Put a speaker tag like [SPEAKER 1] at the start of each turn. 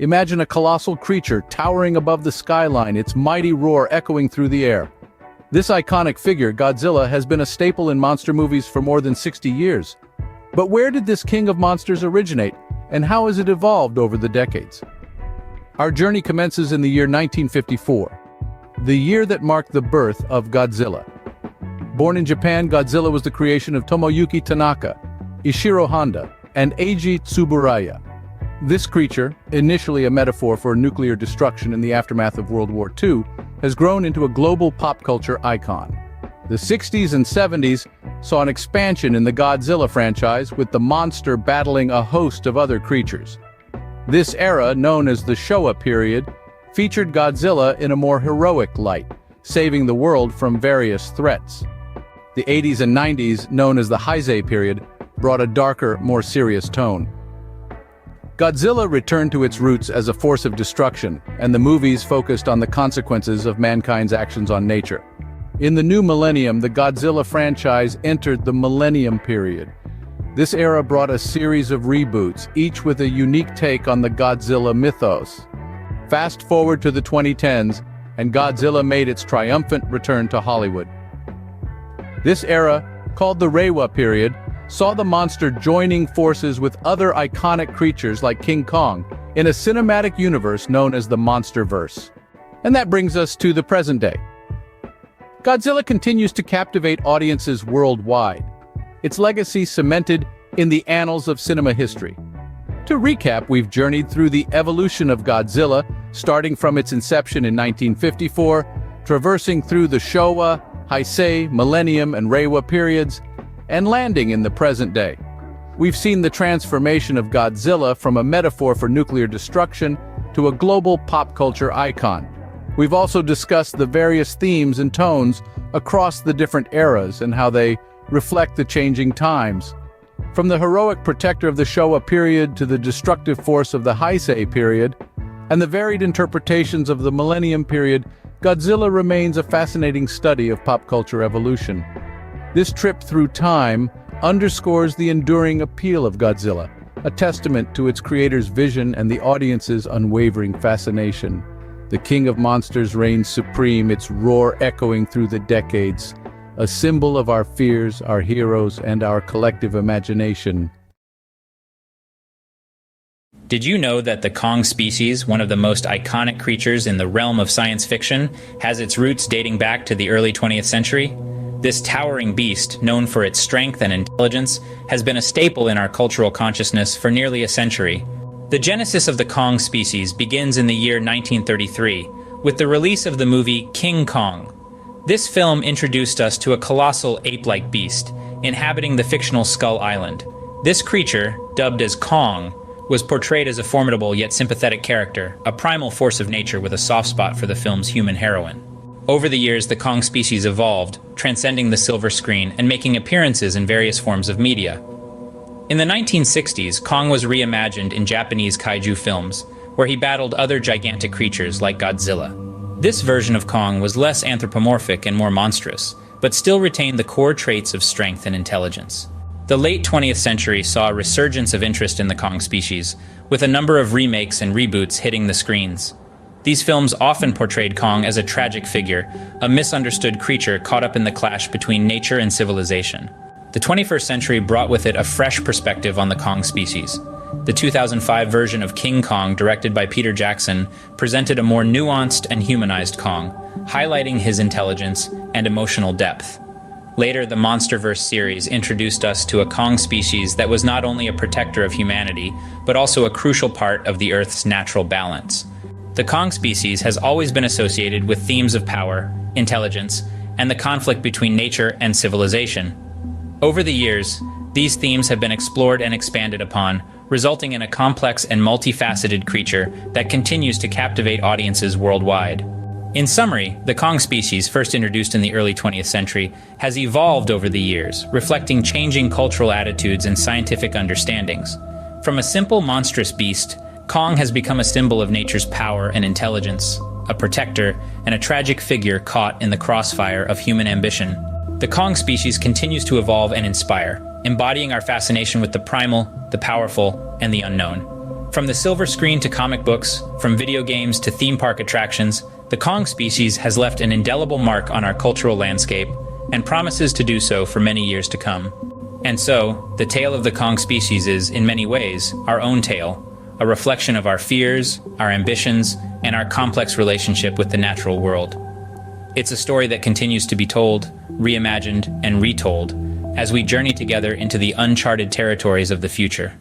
[SPEAKER 1] Imagine a colossal creature towering above the skyline, its mighty roar echoing through the air. This iconic figure, Godzilla, has been a staple in monster movies for more than 60 years. But where did this king of monsters originate, and how has it evolved over the decades? Our journey commences in the year 1954, the year that marked the birth of Godzilla. Born in Japan, Godzilla was the creation of Tomoyuki Tanaka, Ishiro Honda, and Eiji Tsuburaya. This creature, initially a metaphor for nuclear destruction in the aftermath of World War II, has grown into a global pop culture icon. The 60s and 70s saw an expansion in the Godzilla franchise, with the monster battling a host of other creatures. This era, known as the Showa period, featured Godzilla in a more heroic light, saving the world from various threats. The 80s and 90s, known as the Heisei period, brought a darker, more serious tone. Godzilla returned to its roots as a force of destruction, and the movies focused on the consequences of mankind's actions on nature. In the new millennium, the Godzilla franchise entered the Millennium period. This era brought a series of reboots, each with a unique take on the Godzilla mythos. Fast forward to the 2010s, and Godzilla made its triumphant return to Hollywood. This era, called the Reiwa period, saw the monster joining forces with other iconic creatures like King Kong in a cinematic universe known as the Monsterverse. And that brings us to the present day. Godzilla continues to captivate audiences worldwide, its legacy cemented in the annals of cinema history. To recap, we've journeyed through the evolution of Godzilla, starting from its inception in 1954, traversing through the Showa, Heisei, Millennium, and Reiwa periods, and landing in the present day. We've seen the transformation of Godzilla from a metaphor for nuclear destruction to a global pop culture icon. We've also discussed the various themes and tones across the different eras and how they reflect the changing times. From the heroic protector of the Showa period to the destructive force of the Heisei period, and the varied interpretations of the Millennium period, Godzilla remains a fascinating study of pop culture evolution. This trip through time underscores the enduring appeal of Godzilla, a testament to its creator's vision and the audience's unwavering fascination. The King of Monsters reigns supreme, its roar echoing through the decades, a symbol of our fears, our heroes, and our collective imagination.
[SPEAKER 2] Did you know that the Kong species, one of the most iconic creatures in the realm of science fiction, has its roots dating back to the early 20th century? This towering beast, known for its strength and intelligence, has been a staple in our cultural consciousness for nearly a century. The genesis of the Kong species begins in the year 1933, with the release of the movie King Kong. This film introduced us to a colossal ape-like beast, inhabiting the fictional Skull Island. This creature, dubbed as Kong, was portrayed as a formidable yet sympathetic character, a primal force of nature with a soft spot for the film's human heroine. Over the years, the Kong species evolved, transcending the silver screen and making appearances in various forms of media. In the 1960s, Kong was reimagined in Japanese kaiju films, where he battled other gigantic creatures like Godzilla. This version of Kong was less anthropomorphic and more monstrous, but still retained the core traits of strength and intelligence. The late 20th century saw a resurgence of interest in the Kong species, with a number of remakes and reboots hitting the screens. These films often portrayed Kong as a tragic figure, a misunderstood creature caught up in the clash between nature and civilization. The 21st century brought with it a fresh perspective on the Kong species. The 2005 version of King Kong, directed by Peter Jackson, presented a more nuanced and humanized Kong, highlighting his intelligence and emotional depth. Later, the Monsterverse series introduced us to a Kong species that was not only a protector of humanity, but also a crucial part of the Earth's natural balance. The Kong species has always been associated with themes of power, intelligence, and the conflict between nature and civilization. Over the years, these themes have been explored and expanded upon, resulting in a complex and multifaceted creature that continues to captivate audiences worldwide. In summary, the Kong species, first introduced in the early 20th century, has evolved over the years, reflecting changing cultural attitudes and scientific understandings. From a simple monstrous beast, Kong has become a symbol of nature's power and intelligence, a protector, and a tragic figure caught in the crossfire of human ambition. The Kong species continues to evolve and inspire, embodying our fascination with the primal, the powerful, and the unknown. From the silver screen to comic books, from video games to theme park attractions, the Kong species has left an indelible mark on our cultural landscape and promises to do so for many years to come. And so, the tale of the Kong species is, in many ways, our own tale, a reflection of our fears, our ambitions, and our complex relationship with the natural world. It's a story that continues to be told, reimagined, and retold as we journey together into the uncharted territories of the future.